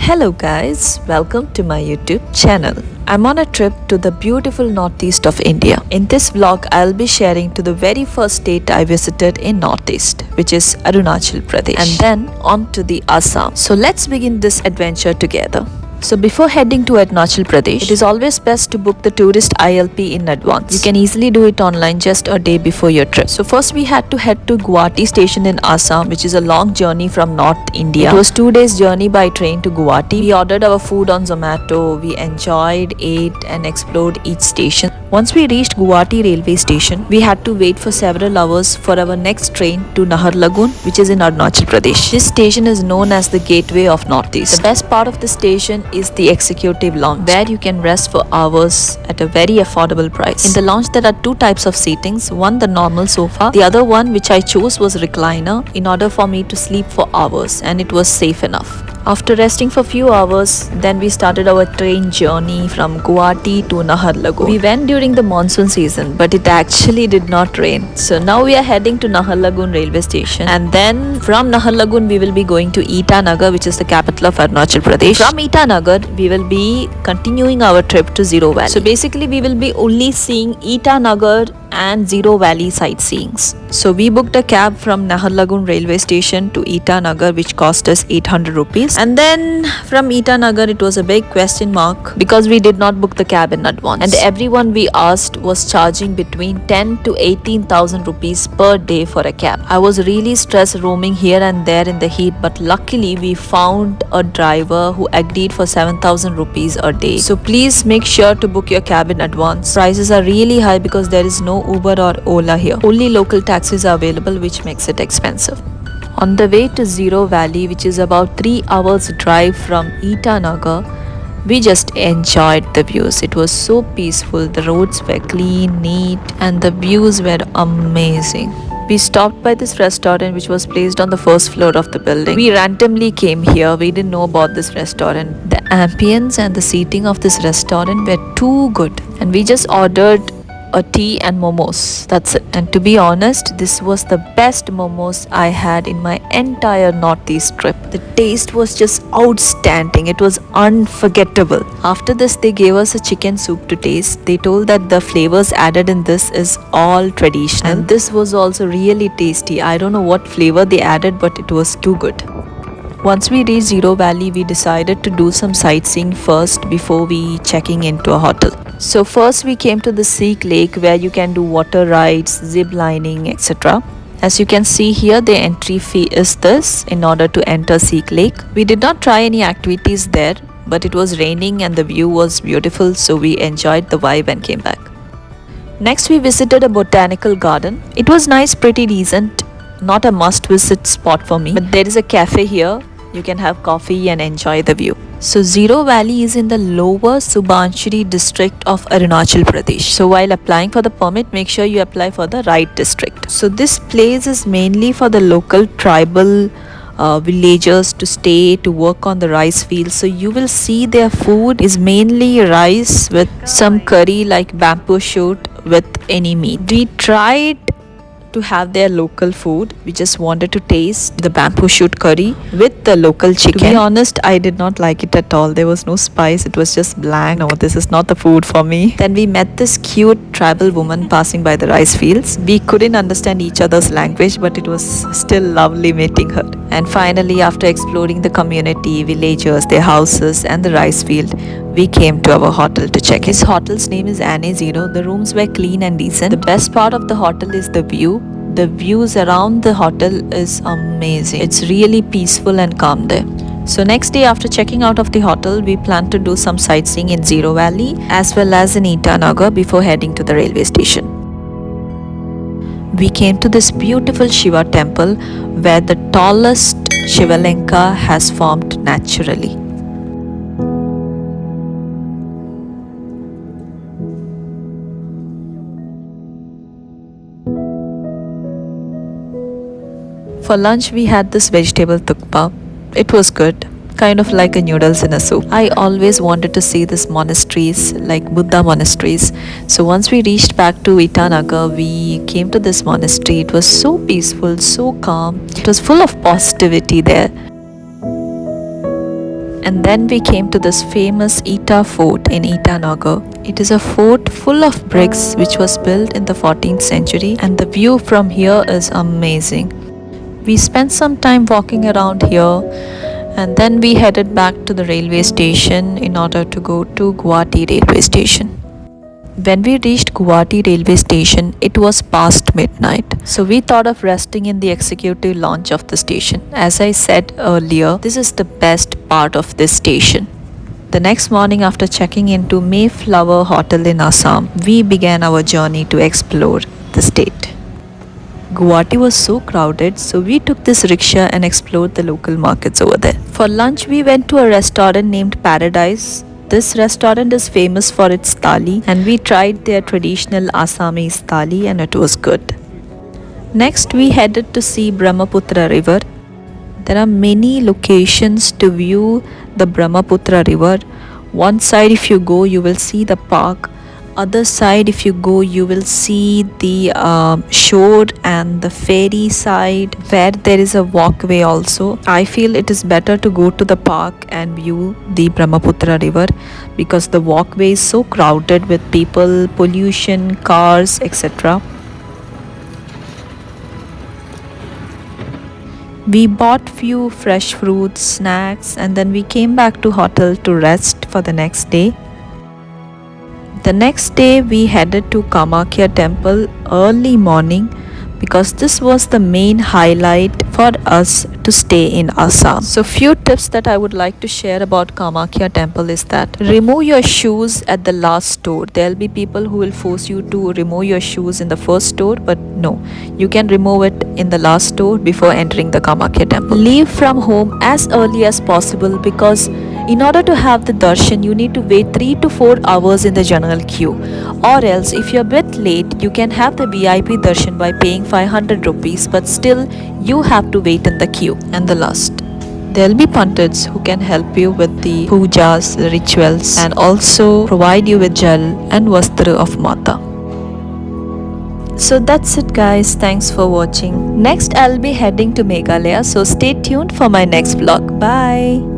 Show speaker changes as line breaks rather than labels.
Hello guys, welcome to my YouTube channel. I'm on a trip to the beautiful northeast of India. In this vlog, I'll be sharing to the very first state I visited in northeast, which is Arunachal Pradesh, and then on to the Assam. So let's begin this adventure together. So before heading to Arunachal Pradesh, it is always best to book the tourist ILP in advance. You can easily do it online just a day before your trip. So first we had to head to Guwahati station in Assam, which is a long journey from North India. It was 2 days journey by train to Guwahati. We ordered our food on Zomato. We enjoyed, ate and explored each station. Once we reached Guwahati railway station, we had to wait for several hours for our next train to Naharlagun, which is in Arunachal Pradesh. This station is known as the gateway of Northeast. The best part of the station is the executive lounge, where you can rest for hours at a very affordable price. In the lounge there are two types of seatings, one the normal sofa, the other one which I chose was recliner in order for me to sleep for hours, and it was safe enough. After resting for few hours, then we started our train journey from Guwahati to Naharlagun. We went during the monsoon season, but it actually did not rain. So now we are heading to Naharlagun railway station, and then from Naharlagun we will be going to Itanagar, which is the capital of Arunachal Pradesh. From Itanagar we will be continuing our trip to Zero Valley. So basically we will be only seeing Itanagar and Zero Valley sightseeings. So we booked a cab from Naharlagun railway station to Itanagar, which cost us 800 rupees. And then from Itanagar it was a big question mark because we did not book the cab in advance. And everyone we asked was charging between 10 to 18,000 rupees per day for a cab. I was really stressed roaming here and there in the heat, but luckily we found a driver who agreed for 7,000 rupees a day. So please make sure to book your cab in advance. Prices are really high because there is no Uber or Ola here. Only local taxis are available, which makes it expensive. On the way to Zero Valley, which is about 3 hours drive from Itanagar, we just enjoyed the views. It was so peaceful. The roads were clean, neat, and the views were amazing. We stopped by this restaurant which was placed on the first floor of the building. We randomly came here. We didn't know about this restaurant. The ambience and the seating of this restaurant were too good. And we just ordered a tea and momos. That's it. And to be honest, this was the best momos I had in my entire northeast trip. The taste was just outstanding. It was unforgettable. After this, they gave us a chicken soup to taste. They told that the flavors added in this is all traditional. And this was also really tasty. I don't know what flavor they added, but it was too good. Once we reached Zero Valley, we decided to do some sightseeing first before we checking into a hotel. So first we came to the scenic lake where you can do water rides, zip lining, etc. As you can see here, the entry fee is this in order to enter scenic lake. We did not try any activities there, but it was raining and the view was beautiful, so we enjoyed the vibe and came back. Next we visited a botanical garden. It was nice, pretty decent. Not a must visit spot for me, but there is a cafe here. You can have coffee and enjoy the view. So Zero Valley is in the lower Subansiri district of Arunachal Pradesh. So while applying for the permit, make sure you apply for the right district. So this place is mainly for the local tribal villagers to stay, to work on the rice fields. So you will see their food is mainly rice with some curry like bamboo shoot with any meat. We tried to have their local food. We just wanted to taste the bamboo shoot curry with the local chicken. To be honest, I did not like it at all. There was no spice. It was just bland. No, this is not the food for me. Then we met this cute tribal woman passing by the rice fields. We couldn't understand each other's language, but it was still lovely meeting her. And finally, after exploring the community, villagers, their houses and the rice field, we came to our hotel to check. His hotel's name is Anne Zero. The rooms were clean and decent. The best part of the hotel is the view. The views around the hotel is amazing. It's really peaceful and calm there. So next day after checking out of the hotel, we planned to do some sightseeing in Zero Valley as well as in Itanagar before heading to the railway station. We came to this beautiful Shiva temple where the tallest Shivalinga has formed naturally. For lunch we had this vegetable thukpa. It was good, kind of like a noodles in a soup. I always wanted to see these monasteries, like Buddha monasteries. So once we reached back to Itanagar, we came to this monastery. It was so peaceful, so calm. It was full of positivity there. And then we came to this famous Eta fort in Itanagar. It is a fort full of bricks which was built in the 14th century, and the view from here is amazing. We spent some time walking around here, and then we headed back to the railway station in order to go to Guwahati railway station. When we reached Guwahati railway station, it was past midnight. So we thought of resting in the executive lounge of the station. As I said earlier, this is the best part of this station. The next morning, after checking into Mayflower Hotel in Assam, we began our journey to explore the state. Guwahati was so crowded, so we took this rickshaw and explored the local markets over there. For lunch, we went to a restaurant named Paradise. This restaurant is famous for its thali, and we tried their traditional Assamese thali, and it was good. Next, we headed to see Brahmaputra river. There are many locations to view the Brahmaputra river. One side if you go, you will see the park. Other side if you go, you will see the shore and the ferry side where there is a walkway also. I feel it is better to go to the park and view the Brahmaputra river because the walkway is so crowded with people, pollution, cars, etc. We bought few fresh fruits, snacks, and then we came back to hotel to rest for the next day. The next day we headed to Kamakhya temple early morning because this was the main highlight for us to stay in Assam. So few tips that I would like to share about Kamakhya temple is that remove your shoes at the last store. There will be people who will force you to remove your shoes in the first store, but no, you can remove it in the last store before entering the Kamakhya temple. Leave from home as early as possible because in order to have the darshan, you need to wait 3 to 4 hours in the general queue. Or else, if you're a bit late, you can have the VIP darshan by paying 500 rupees, but still you have to wait in the queue. And the last, there'll be pandits who can help you with the pujas, the rituals, and also provide you with jal and vastra of Mata. So that's it guys, thanks for watching. Next I'll be heading to Meghalaya, so stay tuned for my next vlog. Bye.